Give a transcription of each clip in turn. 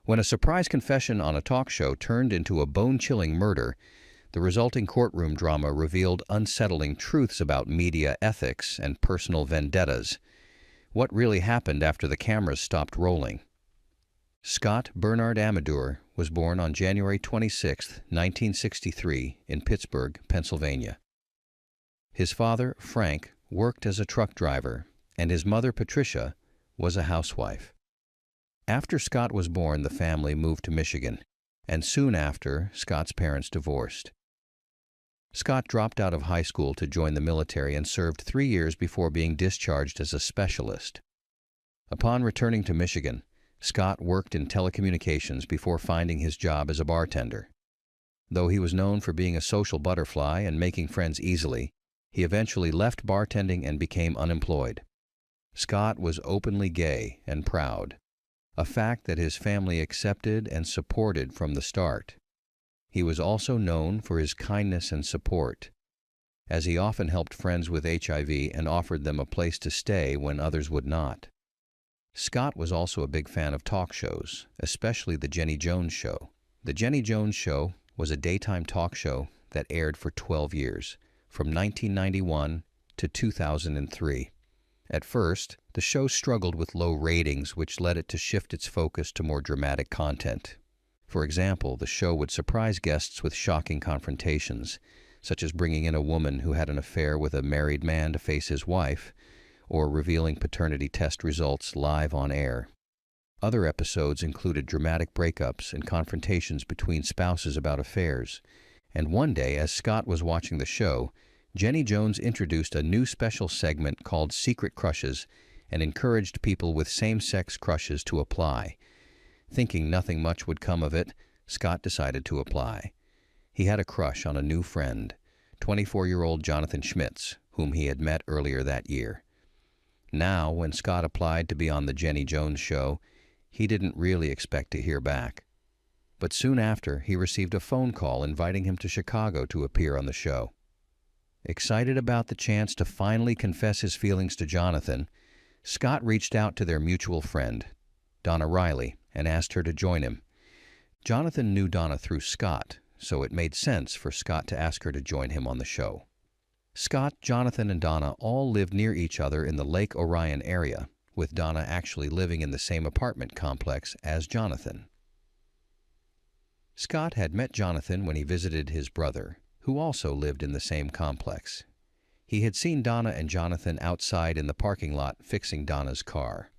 When a surprise confession on a talk show turned into a bone-chilling murder, the resulting courtroom drama revealed unsettling truths about media ethics and personal vendettas. What really happened after the cameras stopped rolling? Scott Bernard Amador was born on January 26, 1963, in Pittsburgh, Pennsylvania. His father, Frank, worked as a truck driver, and his mother, Patricia, was a housewife. After Scott was born, the family moved to Michigan, and soon after, Scott's parents divorced. Scott dropped out of high school to join the military and served 3 years before being discharged as a specialist. Upon returning to Michigan, Scott worked in telecommunications before finding his job as a bartender. Though he was known for being a social butterfly and making friends easily, he eventually left bartending and became unemployed. Scott was openly gay and proud, a fact that his family accepted and supported from the start. He was also known for his kindness and support, as he often helped friends with HIV and offered them a place to stay when others would not. Scott was also a big fan of talk shows, especially The Jenny Jones Show. The Jenny Jones Show was a daytime talk show that aired for 12 years, from 1991 to 2003. At first, the show struggled with low ratings, which led it to shift its focus to more dramatic content. For example, the show would surprise guests with shocking confrontations, such as bringing in a woman who had an affair with a married man to face his wife, or revealing paternity test results live on air. Other episodes included dramatic breakups and confrontations between spouses about affairs. And one day, as Scott was watching the show, Jenny Jones introduced a new special segment called Secret Crushes and encouraged people with same-sex crushes to apply. Thinking nothing much would come of it, Scott decided to apply. He had a crush on a new friend, 24-year-old Jonathan Schmitz, whom he had met earlier that year. Now, when Scott applied to be on the Jenny Jones Show, he didn't really expect to hear back. But soon after, he received a phone call inviting him to Chicago to appear on the show. Excited about the chance to finally confess his feelings to Jonathan, Scott reached out to their mutual friend, Donna Riley, and asked her to join him. Jonathan knew Donna through Scott, so it made sense for Scott to ask her to join him on the show. Scott, Jonathan, and Donna all lived near each other in the Lake Orion area, with Donna actually living in the same apartment complex as Jonathan. Scott had met Jonathan when he visited his brother, who also lived in the same complex. He had seen Donna and Jonathan outside in the parking lot fixing Donna's car.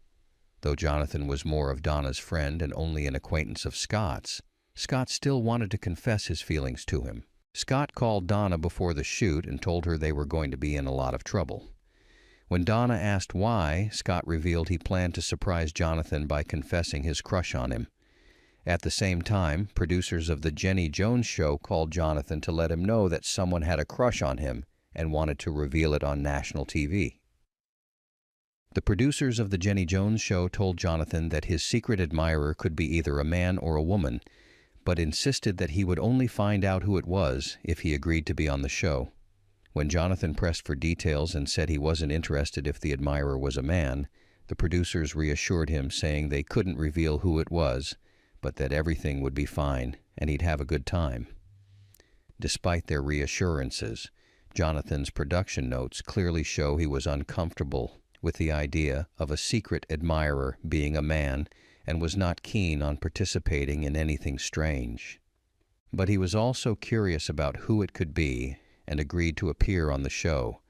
Though Jonathan was more of Donna's friend and only an acquaintance of Scott's, Scott still wanted to confess his feelings to him. Scott called Donna before the shoot and told her they were going to be in a lot of trouble. When Donna asked why, Scott revealed he planned to surprise Jonathan by confessing his crush on him. At the same time, producers of the Jenny Jones Show called Jonathan to let him know that someone had a crush on him and wanted to reveal it on national TV. The producers of the Jenny Jones Show told Jonathan that his secret admirer could be either a man or a woman, but insisted that he would only find out who it was if he agreed to be on the show. When Jonathan pressed for details and said he wasn't interested if the admirer was a man, the producers reassured him, saying they couldn't reveal who it was, but that everything would be fine and he'd have a good time. Despite their reassurances, Jonathan's production notes clearly show he was uncomfortable with the idea of a secret admirer being a man and was not keen on participating in anything strange. But he was also curious about who it could be and agreed to appear on the show,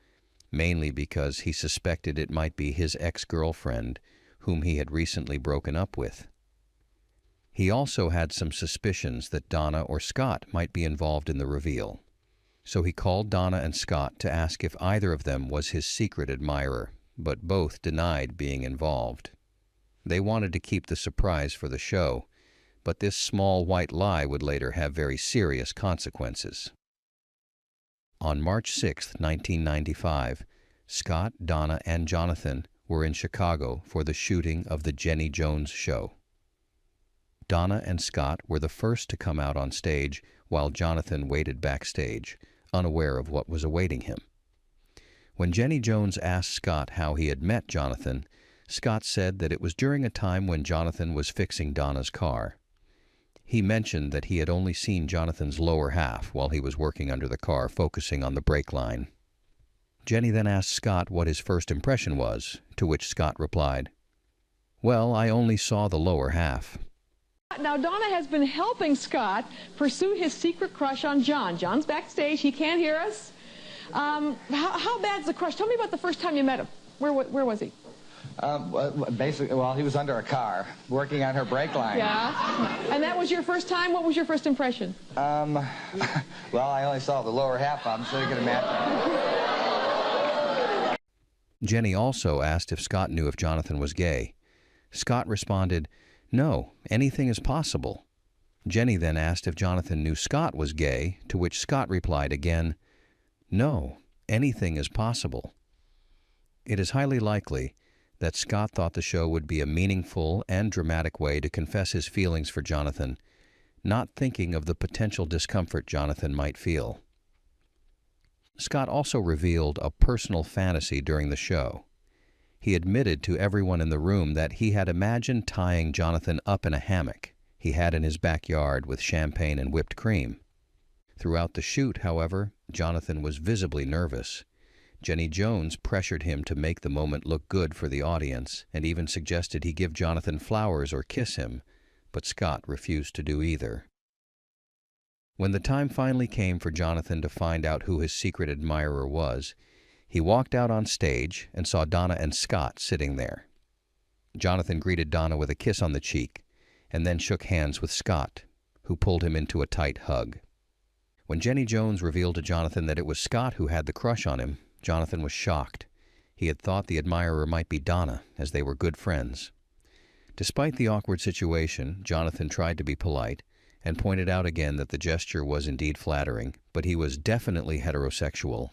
mainly because he suspected it might be his ex-girlfriend, whom he had recently broken up with. He also had some suspicions that Donna or Scott might be involved in the reveal, so he called Donna and Scott to ask if either of them was his secret admirer, but both denied being involved. They wanted to keep the surprise for the show, but this small white lie would later have very serious consequences. On March 6, 1995, Scott, Donna, and Jonathan were in Chicago for the shooting of the Jenny Jones Show. Donna and Scott were the first to come out on stage, while Jonathan waited backstage, unaware of what was awaiting him. When Jenny Jones asked Scott how he had met Jonathan, Scott said that it was during a time when Jonathan was fixing Donna's car. He mentioned that he had only seen Jonathan's lower half while he was working under the car, focusing on the brake line. Jenny then asked Scott what his first impression was, to which Scott replied, "Well, I only saw the lower half." Now, Donna has been helping Scott pursue his secret crush on John. John's backstage. He can't hear us. How bad's the crush? Tell me about the first time you met him. Where was he? Basically, well, he was under a car, working on her brake line. Yeah. And that was your first time? What was your first impression? Well, I only saw the lower half of him, so you can imagine. Jenny also asked if Scott knew if Jonathan was gay. Scott responded, "No, anything is possible." Jenny then asked if Jonathan knew Scott was gay, to which Scott replied again, "No, anything is possible." It is highly likely that Scott thought the show would be a meaningful and dramatic way to confess his feelings for Jonathan, not thinking of the potential discomfort Jonathan might feel. Scott also revealed a personal fantasy during the show. He admitted to everyone in the room that he had imagined tying Jonathan up in a hammock he had in his backyard with champagne and whipped cream. Throughout the shoot, however, Jonathan was visibly nervous. Jenny Jones pressured him to make the moment look good for the audience and even suggested he give Jonathan flowers or kiss him, but Scott refused to do either. When the time finally came for Jonathan to find out who his secret admirer was, he walked out on stage and saw Donna and Scott sitting there. Jonathan greeted Donna with a kiss on the cheek and then shook hands with Scott, who pulled him into a tight hug. When Jenny Jones revealed to Jonathan that it was Scott who had the crush on him, Jonathan was shocked. He had thought the admirer might be Donna, as they were good friends. Despite the awkward situation, Jonathan tried to be polite and pointed out again that the gesture was indeed flattering, but he was definitely heterosexual.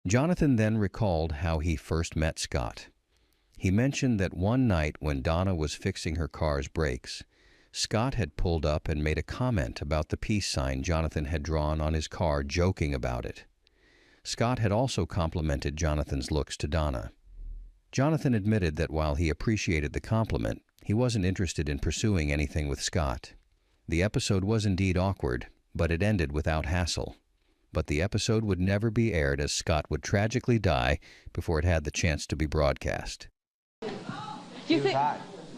Jonathan then recalled how he first met Scott. He mentioned that one night when Donna was fixing her car's brakes, Scott had pulled up and made a comment about the peace sign Jonathan had drawn on his car, joking about it. Scott had also complimented Jonathan's looks to Donna. Jonathan admitted that while he appreciated the compliment, he wasn't interested in pursuing anything with Scott. The episode was indeed awkward, but it ended without hassle. But the episode would never be aired, as Scott would tragically die before it had the chance to be broadcast. You think?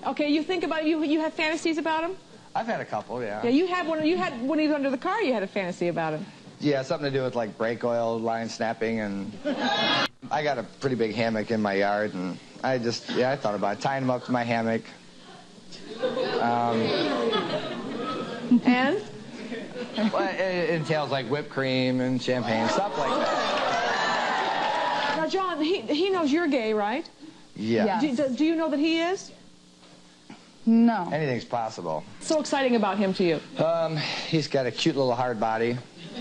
Okay, you think about you have fantasies about him? I've had a couple, yeah. Yeah, you had when he was under the car. You had a fantasy about him. Yeah, something to do with like brake oil, line snapping, and I got a pretty big hammock in my yard, and I thought about tying him up to my hammock. And? Well, it entails like whipped cream and champagne, stuff like that. Now, John, he knows you're gay, right? Yeah. Do you know that he is? No. Anything's possible. So exciting about him to you? He's got a cute little hard body.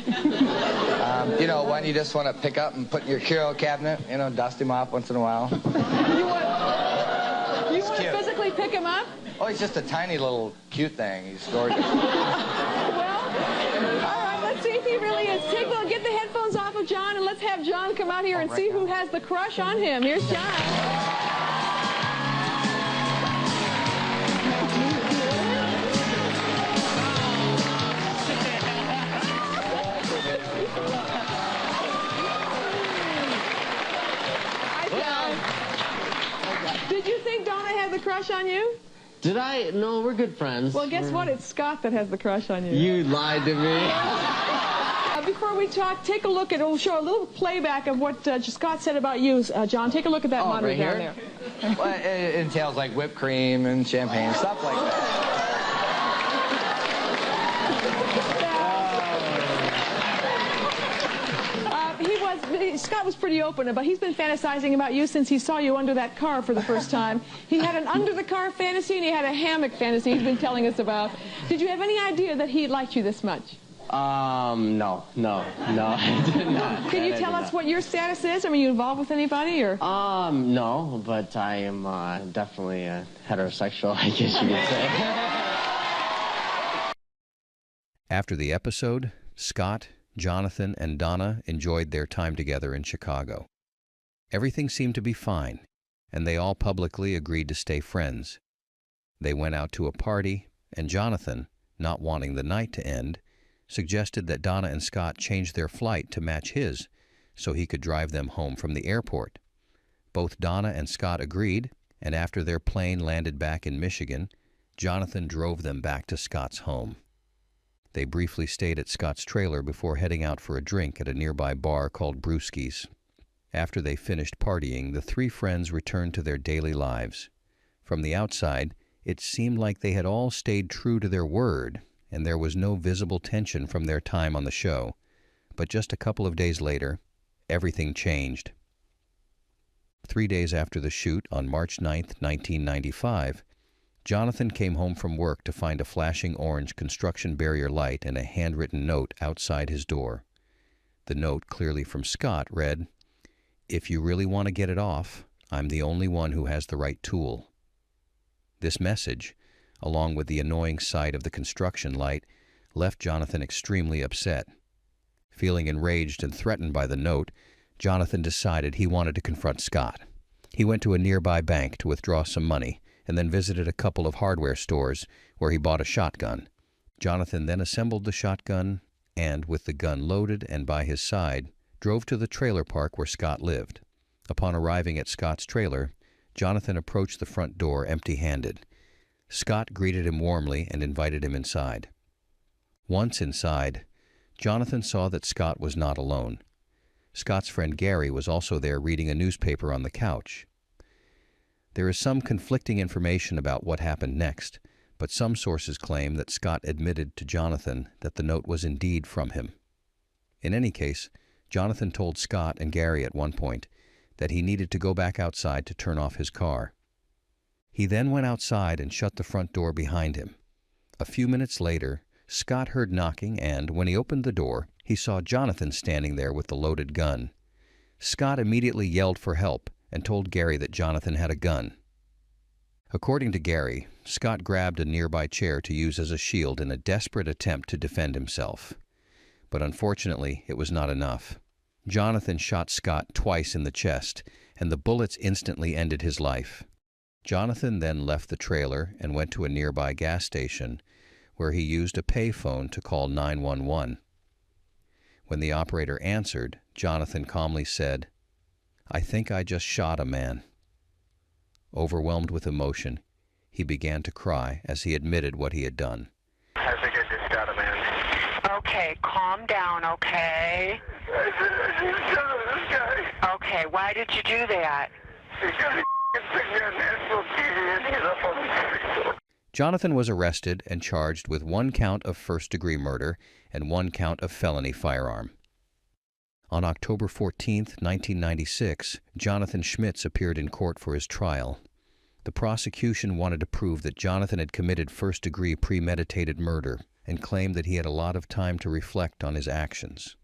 You know, one you just want to pick up and put in your curio cabinet, you know, dust him off once in a while. You want to physically pick him up? Oh, he's just a tiny little cute thing. He's gorgeous. Well, all right, let's see if he really is. Get the headphones off of John, and let's have John come out here and see who has the crush on him. Here's John. Did you think Donna had the crush on you? Did I? No, we're good friends. Well, guess what? It's Scott that has the crush on you. You lied to me. Before we talk, take a look at, we'll show a little playback of what Scott said about you, John. Take a look at that monitor right down here? there. Well, it entails like whipped cream and champagne, stuff like that. Scott was pretty open, but he's been fantasizing about you since he saw you under that car for the first time. He had an under-the-car fantasy, and he had a hammock fantasy he's been telling us about. Did you have any idea that he liked you this much? No, I did not. Can you tell us what your status is? Are you involved with anybody, or? No, but I am definitely heterosexual, I guess you could say. After the episode, Scott, Jonathan, and Donna enjoyed their time together in Chicago. Everything seemed to be fine, and they all publicly agreed to stay friends. They went out to a party, and Jonathan, not wanting the night to end, suggested that Donna and Scott change their flight to match his so he could drive them home from the airport. Both Donna and Scott agreed, and after their plane landed back in Michigan, Jonathan drove them back to Scott's home. They briefly stayed at Scott's trailer before heading out for a drink at a nearby bar called Brewski's. After they finished partying, the three friends returned to their daily lives. From the outside, it seemed like they had all stayed true to their word, and there was no visible tension from their time on the show. But just a couple of days later, everything changed. 3 days after the shoot, on March 9, 1995, Jonathan came home from work to find a flashing orange construction barrier light and a handwritten note outside his door. The note, clearly from Scott, read, "If you really want to get it off, I'm the only one who has the right tool." This message, along with the annoying sight of the construction light, left Jonathan extremely upset. Feeling enraged and threatened by the note, Jonathan decided he wanted to confront Scott. He went to a nearby bank to withdraw some money and then visited a couple of hardware stores where he bought a shotgun. Jonathan then assembled the shotgun and, with the gun loaded and by his side, drove to the trailer park where Scott lived. Upon arriving at Scott's trailer, Jonathan approached the front door empty-handed. Scott greeted him warmly and invited him inside. Once inside, Jonathan saw that Scott was not alone. Scott's friend Gary was also there reading a newspaper on the couch. There is some conflicting information about what happened next, but some sources claim that Scott admitted to Jonathan that the note was indeed from him. In any case, Jonathan told Scott and Gary at one point that he needed to go back outside to turn off his car. He then went outside and shut the front door behind him. A few minutes later, Scott heard knocking, and when he opened the door, he saw Jonathan standing there with the loaded gun. Scott immediately yelled for help and told Gary that Jonathan had a gun. According to Gary, Scott grabbed a nearby chair to use as a shield in a desperate attempt to defend himself. But unfortunately, it was not enough. Jonathan shot Scott twice in the chest, and the bullets instantly ended his life. Jonathan then left the trailer and went to a nearby gas station, where he used a payphone to call 911. When the operator answered, Jonathan calmly said, "I think I just shot a man." Overwhelmed with emotion, he began to cry as he admitted what he had done. I think I just shot a man. Okay, calm down, okay? I shot this guy. Okay, why did you do that? Because he took me on national TV and he's up on the street. Jonathan was arrested and charged with 1 count of first-degree murder and 1 count of felony firearm. On October 14, 1996, Jonathan Schmitz appeared in court for his trial. The prosecution wanted to prove that Jonathan had committed first-degree premeditated murder and claimed that he had a lot of time to reflect on his actions.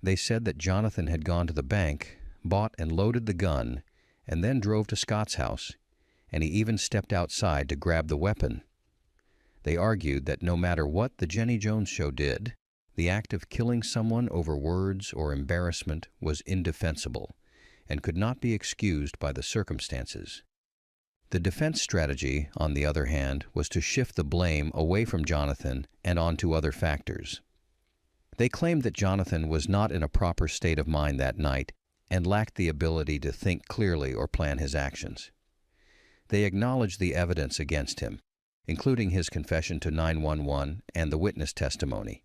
They said that Jonathan had gone to the bank, bought and loaded the gun, and then drove to Scott's house, and he even stepped outside to grab the weapon. They argued that no matter what the Jenny Jones Show did, the act of killing someone over words or embarrassment was indefensible and could not be excused by the circumstances. The defense strategy, on the other hand, was to shift the blame away from Jonathan and onto other factors. They claimed that Jonathan was not in a proper state of mind that night and lacked the ability to think clearly or plan his actions. They acknowledged the evidence against him, including his confession to 911 and the witness testimony,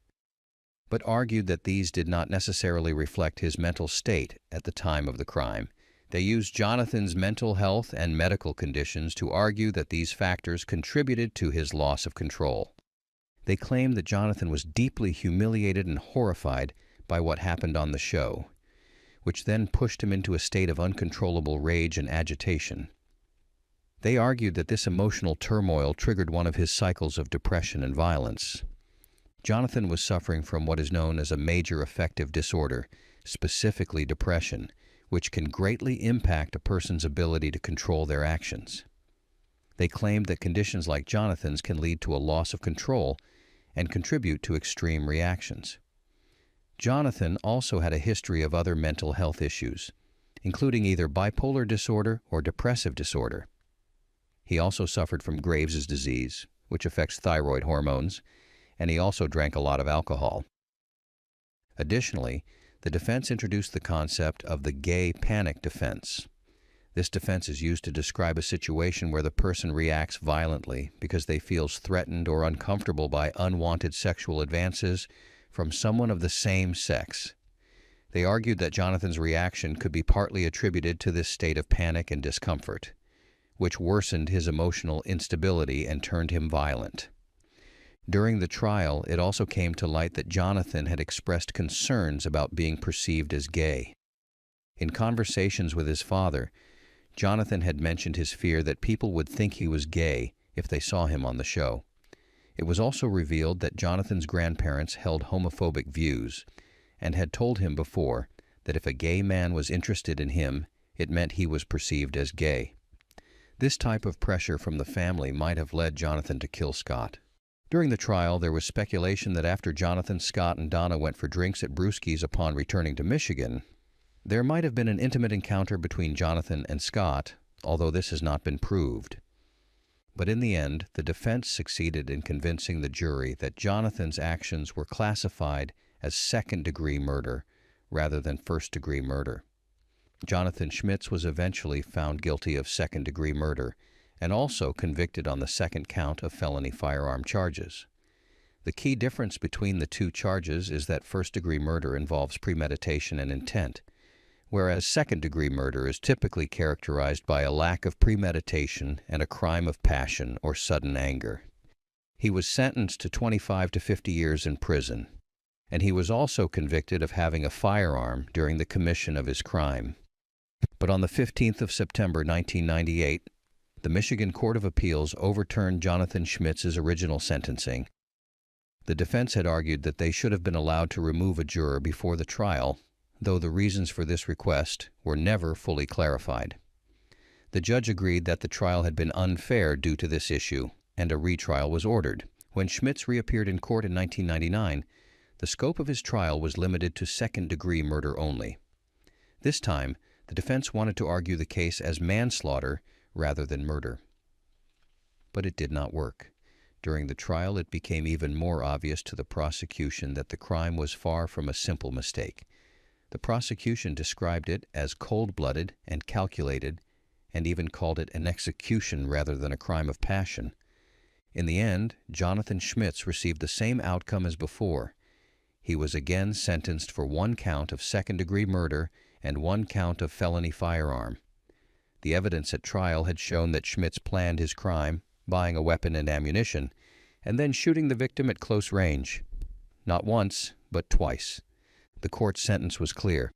but argued that these did not necessarily reflect his mental state at the time of the crime. They used Jonathan's mental health and medical conditions to argue that these factors contributed to his loss of control. They claimed that Jonathan was deeply humiliated and horrified by what happened on the show, which then pushed him into a state of uncontrollable rage and agitation. They argued that this emotional turmoil triggered one of his cycles of depression and violence. Jonathan was suffering from what is known as a major affective disorder, specifically depression, which can greatly impact a person's ability to control their actions. They claimed that conditions like Jonathan's can lead to a loss of control and contribute to extreme reactions. Jonathan also had a history of other mental health issues, including either bipolar disorder or depressive disorder. He also suffered from Graves' disease, which affects thyroid hormones, and he also drank a lot of alcohol. Additionally, the defense introduced the concept of the gay panic defense. This defense is used to describe a situation where the person reacts violently because they feel threatened or uncomfortable by unwanted sexual advances from someone of the same sex. They argued that Jonathan's reaction could be partly attributed to this state of panic and discomfort, which worsened his emotional instability and turned him violent. During the trial, it also came to light that Jonathan had expressed concerns about being perceived as gay. In conversations with his father, Jonathan had mentioned his fear that people would think he was gay if they saw him on the show. It was also revealed that Jonathan's grandparents held homophobic views and had told him before that if a gay man was interested in him, it meant he was perceived as gay. This type of pressure from the family might have led Jonathan to kill Scott. During the trial, there was speculation that after Jonathan, Scott, and Donna went for drinks at Brewski's upon returning to Michigan, there might have been an intimate encounter between Jonathan and Scott, although this has not been proved. But in the end, the defense succeeded in convincing the jury that Jonathan's actions were classified as second-degree murder rather than first-degree murder. Jonathan Schmitz was eventually found guilty of second-degree murder and also convicted on the second count of felony firearm charges. The key difference between the two charges is that first-degree murder involves premeditation and intent, whereas second-degree murder is typically characterized by a lack of premeditation and a crime of passion or sudden anger. He was sentenced to 25 to 50 years in prison, and he was also convicted of having a firearm during the commission of his crime. But on the 15th of September 1998, the Michigan Court of Appeals overturned Jonathan Schmitz's original sentencing. The defense had argued that they should have been allowed to remove a juror before the trial, though the reasons for this request were never fully clarified. The judge agreed that the trial had been unfair due to this issue, and a retrial was ordered. When Schmitz reappeared in court in 1999, the scope of his trial was limited to second-degree murder only. This time, the defense wanted to argue the case as manslaughter rather than murder. But it did not work. During the trial, it became even more obvious to the prosecution that the crime was far from a simple mistake. The prosecution described it as cold-blooded and calculated, and even called it an execution rather than a crime of passion. In the end, Jonathan Schmitz received the same outcome as before. He was again sentenced for 1 count of second-degree murder and 1 count of felony firearm. The evidence at trial had shown that Schmitz planned his crime, buying a weapon and ammunition, and then shooting the victim at close range. Not once, but twice. The court's sentence was clear.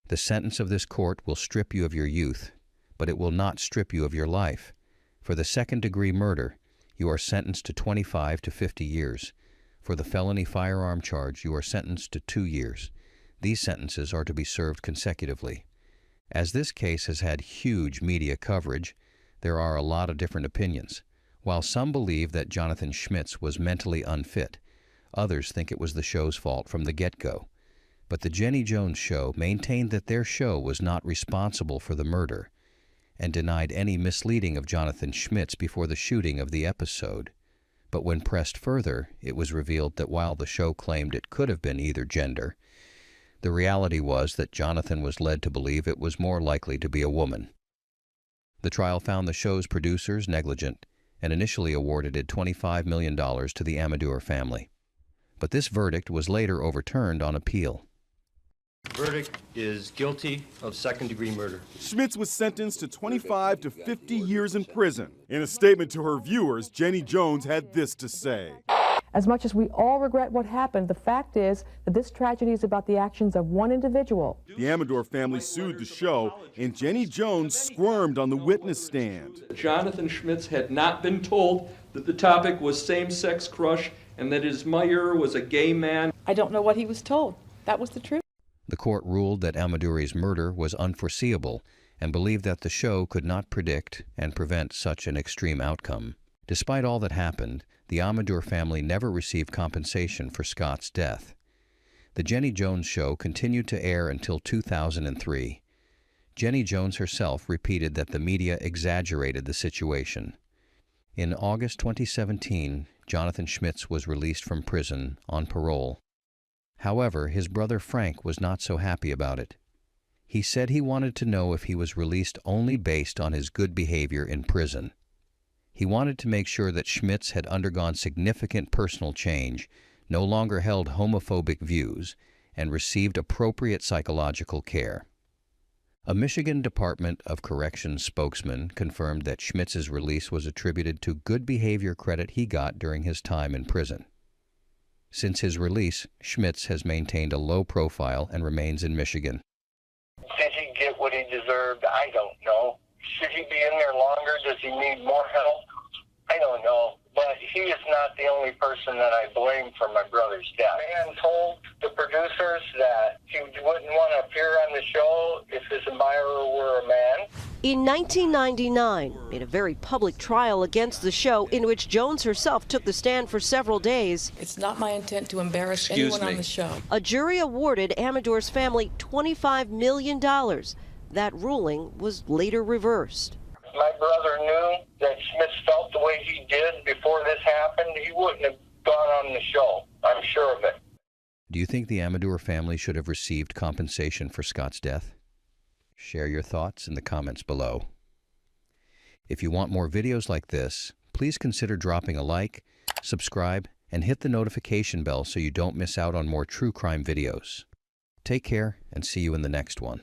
The sentence of this court will strip you of your youth, but it will not strip you of your life. For the second-degree murder, you are sentenced to 25 to 50 years. For the felony firearm charge, you are sentenced to 2 years. These sentences are to be served consecutively. As this case has had huge media coverage, there are a lot of different opinions. While some believe that Jonathan Schmitz was mentally unfit, others think it was the show's fault from the get-go. But the Jenny Jones Show maintained that their show was not responsible for the murder and denied any misleading of Jonathan Schmitz before the shooting of the episode. But when pressed further, it was revealed that while the show claimed it could have been either gender, the reality was that Jonathan was led to believe it was more likely to be a woman. The trial found the show's producers negligent and initially awarded $25 million to the Amador family. But this verdict was later overturned on appeal. Verdict is guilty of second-degree murder. Schmitz was sentenced to 25 to 50 years in prison. In a statement to her viewers, Jenny Jones had this to say. As much as we all regret what happened, the fact is that this tragedy is about the actions of one individual. The Amador family sued the show, and Jenny Jones squirmed on the witness stand. Jonathan Schmitz had not been told that the topic was same-sex crush and that his admirer was a gay man. I don't know what he was told. That was the truth. The court ruled that Amadori's murder was unforeseeable and believed that the show could not predict and prevent such an extreme outcome. Despite all that happened, the Amador family never received compensation for Scott's death. The Jenny Jones Show continued to air until 2003. Jenny Jones herself repeated that the media exaggerated the situation. In August 2017, Jonathan Schmitz was released from prison on parole. However, his brother Frank was not so happy about it. He said he wanted to know if he was released only based on his good behavior in prison. He wanted to make sure that Schmitz had undergone significant personal change, no longer held homophobic views, and received appropriate psychological care. A Michigan Department of Corrections spokesman confirmed that Schmitz's release was attributed to good behavior credit he got during his time in prison. Since his release, Schmitz has maintained a low profile and remains in Michigan. Did he get what he deserved? I don't know. Should he be in there longer? Does he need more help? I don't know. But he is not the only person that I blame for my brother's death. I am told the producers that he wouldn't want to appear on the show if his admirer were a man. In 1999, in a very public trial against the show in which Jones herself took the stand for several days, It's not my intent to embarrass anyone on the show. a jury awarded Amador's family $25 million. That ruling was later reversed. My brother knew that Schmitz felt the way he did before this happened. He wouldn't have gone on the show. I'm sure of it. Do you think the Amador family should have received compensation for Scott's death? Share your thoughts in the comments below. If you want more videos like this, please consider dropping a like, subscribe, and hit the notification bell so you don't miss out on more true crime videos. Take care and see you in the next one.